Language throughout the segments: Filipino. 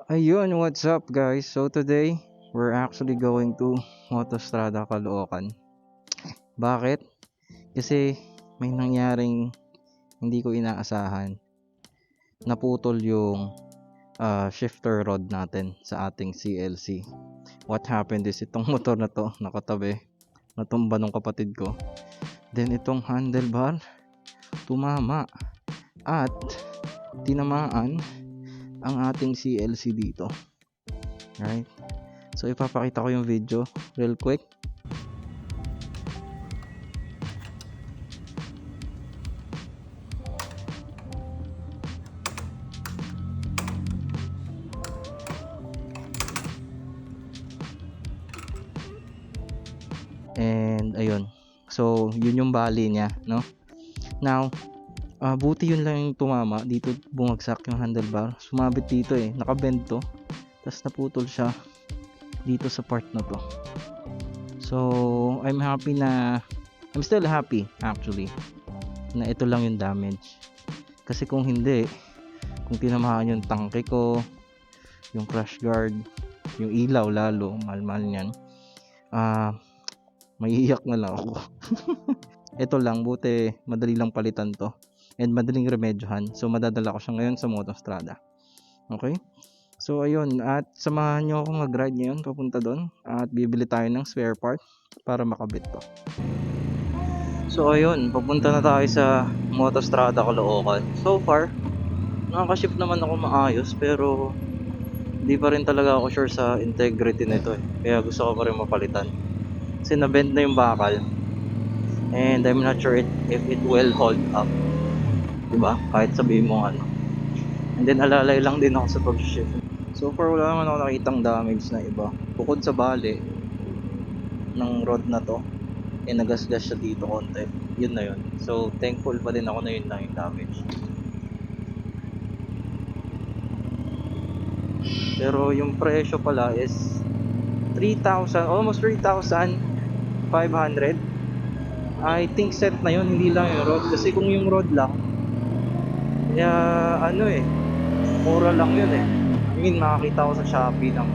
Ayun, what's up guys? So today, we're actually going to Motostrada Caloocan. Bakit? Kasi may nangyaring hindi ko inaasahan. Naputol yung shifter rod natin sa ating CLC. What happened is itong motor na to nakatabi, natumba nung kapatid ko. Then itong handlebar tumama at tinamaan ang ating CLC dito. Right? So ipapakita ko yung video real quick. And ayun. So yun yung bali niya, no? Now, buti yun lang yung tumama. Dito bumagsak yung handlebar. Sumabit dito eh. Nakabend to. Tapos naputol siya dito sa part na to. So, I'm still happy actually na ito lang yung damage. Kasi kung hindi, kung tinamaan yung tangke ko, yung crash guard, yung ilaw lalo, mahal-mahal niyan. Maiiyak na lang ako. Ito lang, buti madali lang palitan to and madaling remedyohan. So madadala ko siya ngayon sa Motostrada. Okay? So ayun, at samahan nyo akong mag-ride ngayon papunta doon at bibili tayo ng spare part para makabit to. So ayun, papunta na tayo sa Motostrada Caloocan. So far, nakaka-shift naman ako maayos pero hindi pa rin talaga ako sure sa integrity nito eh. Kaya gusto ko pa rin mapalitan. Kasi na-bend na yung bakal. And I'm not sure if it will hold up. Diba? Kahit sabihin mo ano. And then alalay lang din ako sa pag-shift. So far wala naman ako nakitang damage na iba. Bukod sa bali ng rod na to. Nagasgas siya dito konti. Yun na yun. So thankful pa din ako na yun lang yung damage. Pero yung presyo pala is 3,000, almost 3,500. I think set na yun, hindi lang yung rod. Kasi kung yung rod lang, mura lang yun eh. I mean, makakita ko sa Shopee ng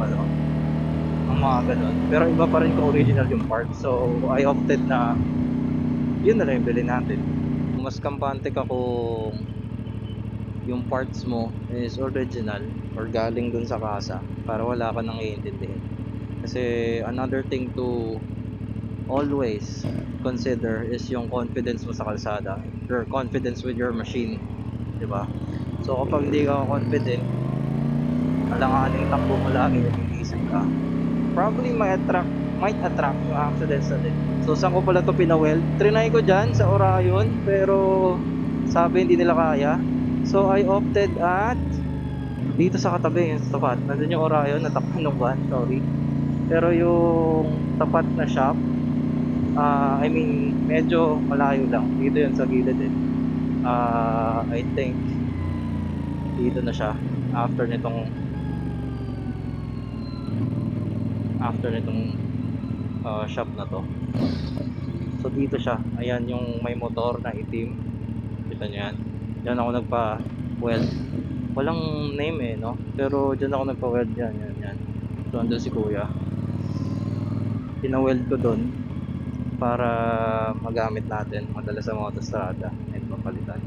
mga ganun. Pero iba pa rin kung original yung part. So, I opted na yun na lang yung bilhin natin. Mas kampante ka kung yung parts mo is original or galing dun sa kasa para wala ka nang iintindihin. Kasi another thing to always consider is yung confidence mo sa kalsada, your confidence with your machine, di ba? So kapag hindi ka confident, alanganing takbo mo lagi, nag-iisip ka, probably might attract yung accidents natin. So saan ko pala to pinaweld? Trinay ko dyan sa Orion pero sabi hindi nila kaya. So I opted at dito sa katabi, yung tapat. Nandun yung Orion, natakpan ng van, sorry. Pero yung tapat na shop, medyo malayo lang. Dito yun sa gilid din. I think dito na siya after nitong shop na to. So dito siya. Ayan yung may motor na itim. Kita nyo yan. Diyan ako nagpa-weld. Walang name eh, no? Pero diyan ako nagpa-weld yan. So andun si kuya. Pinaweld ko doon para magamit natin madala sa Motostrada at mapalitan.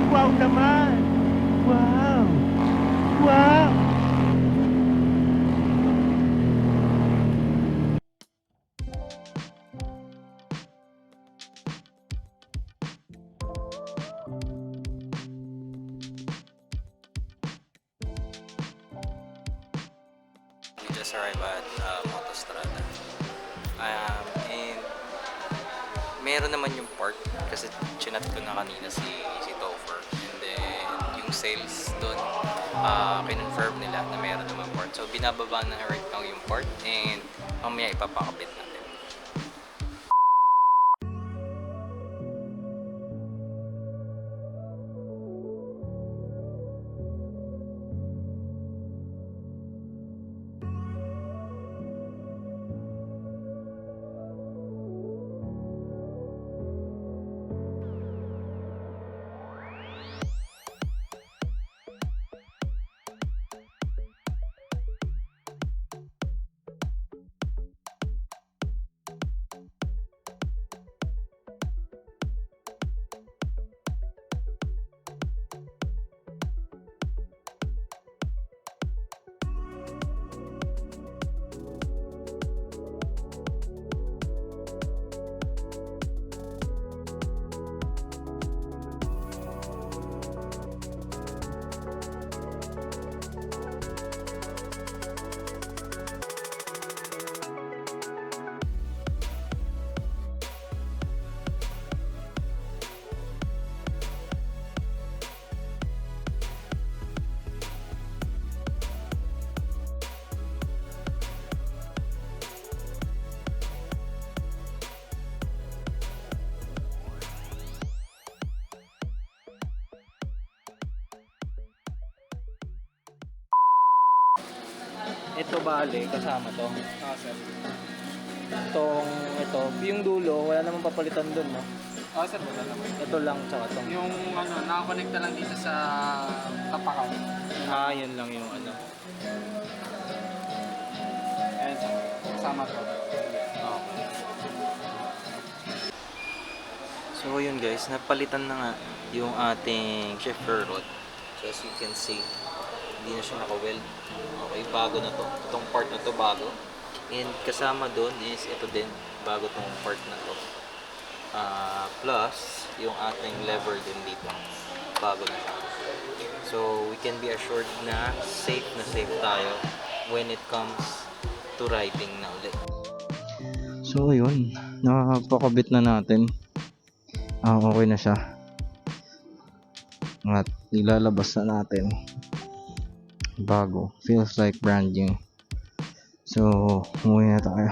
Wow naman! Wow! Wow! We just arrived at Motostrada. And meron naman yung part kasi chinat ko na kanina si Topher. And then yung sales doon kinonfirm nila na meron naman port. So binababa na right now yung port and mamaya ipapakabit natin. Ito bale, kasama to. Sir. Ito, yung dulo, wala namang papalitan dun, no? Sir, wala naman. Ito lang, tsaka to. Yung nakakonekta lang dito sa tapakan. Yun lang yung ano. Ayan, sir. Kasama to. So yun guys, napalitan na nga yung ating shifter rod. So as you can see, hindi na siya naka-weld. Okay, bago na to. Itong part na to bago. And kasama doon is ito din, bago tong part na to. Plus, yung ating lever din dito. Bago na siya. So we can be assured na safe tayo when it comes to riding na ulit. So yun, nakakapakabit na natin. Okay na siya. At ilalabas na natin. Bago, feels like brand new. So umuwi na tayo.